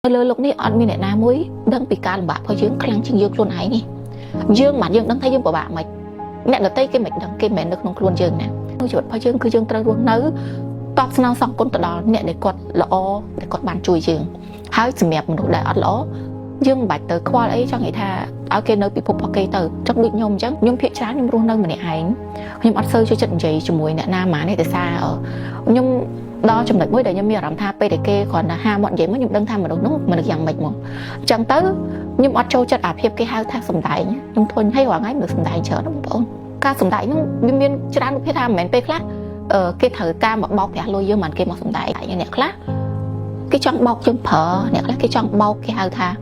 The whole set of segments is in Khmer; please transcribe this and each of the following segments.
លើលោកនេះអត់មានអ្នកណាមួយដឹងពីការលំបាករបស់យើងខ្លាំងជាងយើងខ្លួនឯងនេះយើងមិនយើងដឹងថាយើងពិបាកមិនអ្នកដទៃគេមិនដឹងគេមិននៅក្នុងខ្លួនយើងណាជីវិតរបស់យើងគឺយើងត្រូវរស់នៅតបស្នងសងគុណទៅដល់អ្នកដែលគាត់ល្អដែលគាត់បានជួយយើងហើយសម្រាប់មនុស្សដែលអត់ល្អយើងមិនបាច់ទៅខ្វល់អីចង់និយាយថាឲ្យគេនៅពិភពរបស់គេទៅចង់ដូចខ្ញុំអញ្ចឹងខ្ញុំភាកច្រើនខ្ញុំរស់នៅម្នាក់ឯងខ្ញុំអត់សូវចូលចិត្តនិយាយជាមួយអ្នកណាម៉ានេះតែសារខ្ញុំដល់ចំណុចមួយដែលខ្ញុំមានអារម្មណ៍ថាពេលដែលគេគ្រាន់តែហាមាត់និយាយមកខ្ញុំដឹងថាមនុស្សនោះមនុស្សយ៉ាងម៉េចមកអញ្ចឹងទៅខ្ញុំអត់ចូលចិត្តអាភាពគេហៅថាសំដែងខ្ញុំធុញឲ្យរាល់ថ្ងៃមនុស្សសំដែងច្រើនបងប្អូនការសំដែងនោះវាមានច្រើនរូបភាពថាមិនមែនពេលខ្លះគេត្រូវការមកបោកប្រាស់លុយយើងមិនគេមកសំដែងអ្នកខ្លះគេចង់បោកយើងប្រើអ្នកខ្លះគេចង់បោកគេហៅថា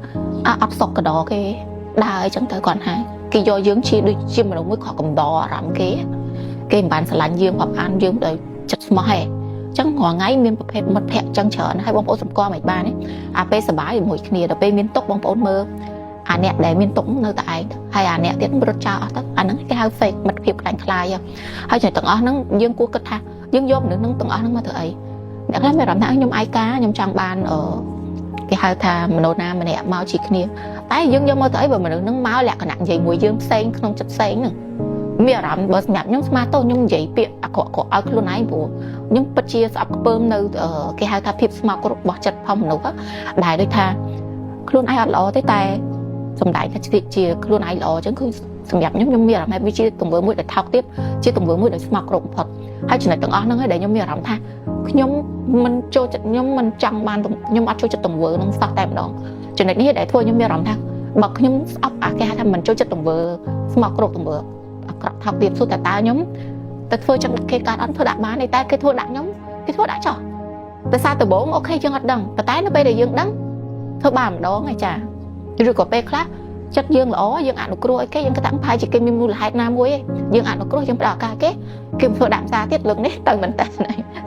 អត់សុខកដរគេដើរអញ្ចឹងទៅគាត់ហៅគេយកយើងជាដូចជាមនុស្សមួយខកកំដរអារម្មណ៍គេមិនបានស្រឡាញ់យើងរាប់អានយើងដោយចិត្តស្មោះហេចឹងរាល់ថ្ងៃមានប្រភេទមិត្តភ័ក្តិចឹងច្រើនហើយបងប្អូនសម្គាល់មិនបានទេអាពេលសុបាយជាមួយគ្នាដល់ពេលមានទុកបងប្អូនមើលអាអ្នកដែលមានទុកនៅតែឯងហើយអាអ្នកទៀតរត់ចោលអស់ទៅអាហ្នឹងគេហៅ fake មិត្តភាពខ្លាំងខ្លាយហើយចំណុចទាំងអស់ហ្នឹងយើងគួរគិតថាយើងយកមនុស្សហ្នឹងទាំងអស់ហ្នឹងមកធ្វើអីអ្នកខ្លះមានអារម្មណ៍ថាខ្ញុំឯកាខ្ញុំចង់បានគេហៅថាមនុស្សណាម្នាក់មកជាគ្នាតែយើងយកមកទៅអីបើមនុស្សហ្នឹងមកលក្ខណៈនិយាយមួយយើងផ្សេងក្នុងចិត្តផ្សេងហ្នឹងមានអារម្មណ៍បើសម្រាប់ខ្ញុំស្មាតោខ្ញុំនិយាយពាក្យអាក្រក់ៗឲ្យខ្លួនឯងព្រោះខ្ញុំពិតជាស្អប់ខ្ពើមនៅគេហៅថាភាពស្មោកគ្រោករបស់ចិត្តផងមនុស្សដែលដូចថាខ្លួនឯងអត់ល្អទេតែសំដែងថាជាខ្លួនឯងល្អអញ្ចឹងគឺសម្រាប់ខ្ញុំមានអារម្មណ៍ថាវាជាទង្វើមួយដែលថោកទាបជាទង្វើមួយដែលស្មោកគ្រោកបំផុតហើយចំណុចទាំងអស់ហ្នឹងហើយដែលខ្ញុំមានអារម្មណ៍ថាខ្ញុំមិនចូលចិត្តខ្ញុំមិនចង់បានខ្ញុំអត់ចូលចិត្តទង្វើហ្នឹងសោះតែម្ដងចំណុចនេះដែលធ្វើខ្ញុំមានអារម្មណ៍ថាបើខ្ញុំស្អប់អាគេហៅថាមិនចូលចិត្តទង្វើស្មោកគ្រោកទង្វើអាក្រក់ថោកទាបសុទ្ធតែតើខ្ញុំទៅធ្វើចឹងគេកើតអត់ធ្វើដាក់បានទេតែគេធ្វើដាក់ខ្ញុំគេធ្វើដាក់ចោះតែសារដំបងអូខេយើងអត់ដឹងតែនៅពេលដែលយើងដឹងធ្វើបានម្ដងហើយចាឬក៏ពេលខ្លះចិត្តយើងល្អយើងអនុគ្រោះឲ្យគេយើងគិតថាផាយជាគេមានមូលហេតុណាមួយឯងយើងអនុគ្រោះយើងផ្ដល់ឱកាសគេធ្វើដាក់សារទៀតលើកនេះទៅមិនតែ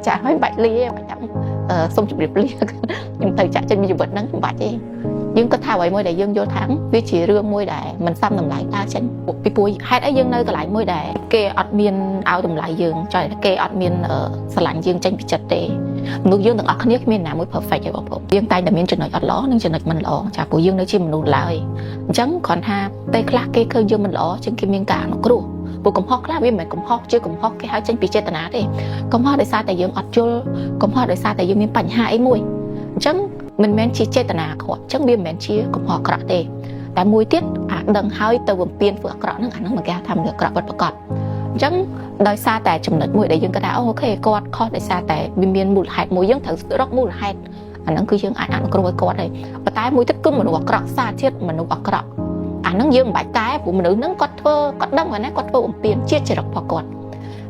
ចាហើយបាច់លាបាច់សុំជម្រាបលាខ្ញុំទៅចាក់ចេញពីជីវិតហ្នឹងមិនបាច់ទេយើងគិតថាអ្វីមួយដែលយើងយល់ថាវាជារឿងមួយដែលមិនសមតម្លៃដើរចេញពីព្រោះហេតុអីយើងនៅកន្លែងមួយដែលគេអត់មានឲ្យតម្លៃយើងចុះគេអត់មានស្រឡាញ់យើងចេញពីចិត្តទេមនុស្សយើងទាំងអស់គ្នាគ្មានណាមួយ perfect ទេបងប្អូនយើងតែងតែមានចំណុចអត់ល្អនិងចំណុចមិនល្អចាព្រោះយើងនៅជាមនុស្សឡើយអញ្ចឹងគ្រាន់ថាពេលខ្លះគេឃើញយើងមិនល្អជាងគេមានការអនុគ្រោះព្រោះកំហុសខ្លះវាមិនមែនកំហុសជាកំហុសគេហៅចេញពីចេតនាទេកំហុសដោយសារតែយើងអត់យល់កំហុសដោយសារតែយើងមានបញ្ហាអីមួយអញ្ចឹងមិនមែនជាចេតនាអាក្រក់អញ្ចឹងវាមិនមែនជាកំហុសអាក្រក់ទេតែមួយទៀតអាដឹងហើយទៅបំពេញធ្វើអាក្រក់ហ្នឹងអាហ្នឹងមិនគេថាមនុស្សអាក្រក់ពិតប្រាកដអញ្ចឹងដោយសារតែចំណុចមួយដែលយើងគាត់ថាអូខេគាត់ខុសដោយសារតែវាមានមូលហេតុមួយយើងត្រូវរកមូលហេតុអាហ្នឹងគឺយើងអាចអនុគ្រោះឲ្យគាត់ហើយប៉ុន្តែមួយទៀតគឺមនុស្សអាក្រក់សារជាតិមនុស្សអាក្រក់អាហ្នឹងយើងមិនបាច់កែព្រោះមនុស្សហ្នឹងគាត់ធ្វើគាត់ដឹងហើយណាគាត់ធ្វើបំពេញជាតិចរិតរបស់គាត់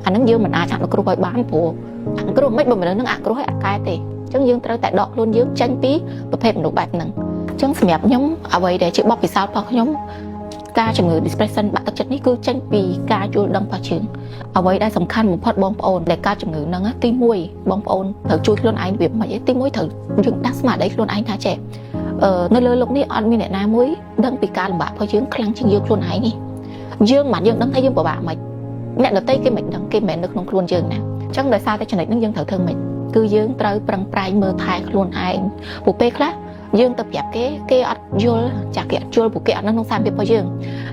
អាហ្នឹងយើងមិនអាចអនុគ្រោះឲ្យបានព្រោះអនុគ្រោះមិនបើមនុស្សហ្នឹងអនុគ្រោះឲ្យអត់កែទេអញ្ចឹងយើងត្រូវតែដកខ្លួនយើងចេញពីប្រភេទមនុស្សបែបហ្នឹងអញ្ចឹងសម្រាប់ខ្ញុំអ្វីដែលជាបទពិសោធន៍របស់ខ្ញុំការជំងឺ depression បាក់ទឹកចិត្តនេះគឺចេញពីការយល់ដឹងរបស់យើងអ្វីដែលសំខាន់បំផុតបងប្អូនដែលការជំងឺហ្នឹងទី1បងប្អូនត្រូវជួយខ្លួនឯងវាមិនអីទី1ត្រូវយើងដាក់ស្មារតីខ្លួនឯងថាចេះនៅលើលោកនេះអត់មានអ្នកណាមួយដឹងពីការលំបាករបស់យើងខ្លាំងជាងយើងខ្លួនឯងនេះយើងមិនយើងដឹងថាយើងពិបាកមិនអ្នកដទៃគេមិនដឹងគេមិននៅក្នុងខ្លួនយើងណាអញ្ចឹងដោយសារតែចំណុចហ្នឹងយើងត្រូវធ្វើមិនគឺយើងត្រូវប្រឹងប្រែងមើលថែខ្លួនឯងព្រោះពេលខ្លះយើងទៅប្រាប់គេអត់យល់ចាស់គេអត់យល់ព្រោះគេអត់នៅក្នុងសារភាពរបស់យើង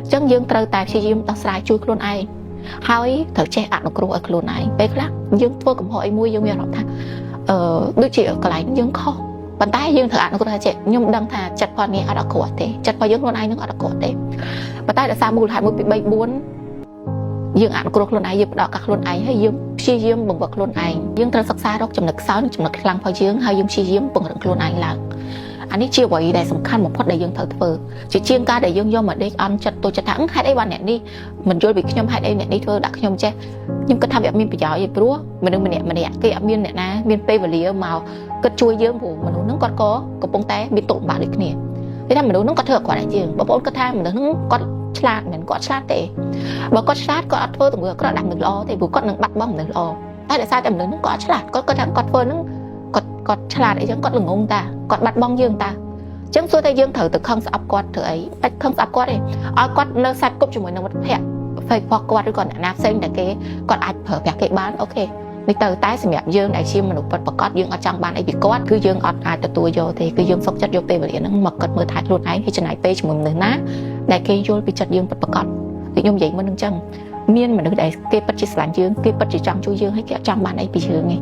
អញ្ចឹងយើងត្រូវតែព្យាយាមដោះស្រាយជួយខ្លួនឯងហើយត្រូវចេះអនុគ្រោះឲ្យខ្លួនឯងពេលខ្លះយើងធ្វើកំហុសអីមួយយើងមានអារម្មណ៍ថាដូចជាកន្លែងយើងខុសប៉ុន្តែយើងត្រូវអនុគ្រោះថាចេះខ្ញុំដឹងថាចិត្តផងនេះអត់អក្រក់ទេចិត្តរបស់យើងខ្លួនឯងនឹងអត់អក្រក់ទេប៉ុន្តែដោយសារមូលហេតុ1 2 3 4យើងអនុគ្រោះខ្លួនឯងយើងផ្ដោតការខ្លួនឯងហើយយើងព្យាយាមបង្វឹកខ្លួនឯងយើងត្រូវសិក្សារកចំណុចខ្សោយនិងចំណុចខ្លាំងរបស់យើងហើយយើងព្យាយាមពង្រឹងខ្លួនឯងឡើងអានេះជាអ្វីដែលសំខាន់បំផុតដែលយើងត្រូវធ្វើជាជាងការដែលយើងយកមកដេកអន់ចិត្តទៅចិត្តថាហេតុអីបានអ្នកនេះមិនយល់ពីខ្ញុំហេតុអីអ្នកនេះធ្វើដាក់ខ្ញុំចេះខ្ញុំគិតថាវាអត់មានប្រយោជន៍ទេព្រោះមនុស្សម្នាក់គេអត់មានអ្នកណាមានពេលវេលាមកគិតជួយយើងព្រោះមនុស្សហ្នឹងគាត់ក៏កំពុងតែមានទុកលំបាកដូចគ្នាគេថាមនុស្សហ្នឹងគាត់ធ្វើអត់គាត់ឯងយើងបងប្អូនគាត់ថាមនុស្សហ្នឹងគាត់ឆ្លាតមិនគាត់ឆ្លាតទេបើគាត់ឆ្លាតគាត់អត់ធ្វើទង្វើអាក្រក់ដាក់មនុស្សល្អទេព្រោះគាត់នឹងបាត់បង់មនុស្សល្អតែដោយសារតែមនុស្សហ្នឹងគាត់អត់ឆ្លាតគាត់ថាគាត់ធ្វើហ្នឹងគាត់ឆ្លាតអីចឹងគាត់ល្ងងតាគាត់បាត់បង់យើងតាអញ្ចឹងសួរតែយើងត្រូវទៅខឹងស្អប់គាត់ធ្វើអីបាច់ខឹងស្អប់គាត់ទេឲ្យគាត់នៅសាច់គប់ជាមួយនឹងមិត្តភក្តិ Facebook គាត់ឬក៏អ្នកណាផ្សេងតែគេគាត់អាចប្រើប្រាស់គេបានអូខេ នេះទៅតែសម្រាប់យើងដែលជាមនុស្សពិតប្រាកដយើងអត់ចង់បានអីពីគាត់គឺយើងអត់អាចទទួលយកទេគឺយើងសុខចិត្តយកពេលវេលាហ្នឹងមកគិតមើលថែខ្លួនឯងហើយចំណាយពេលជាមួយមនុស្សណាដែលគេយល់ពីចិត្តយើងពិតប្រាកដដូចខ្ញុំនិយាយមុនហ្នឹងចឹងមានមនុស្សដែលគេពិតជាស្រឡាញ់យើងគេពិតជាចង់ជួយយើងហើយគេអត់ចង់បានអីពីយើងទេ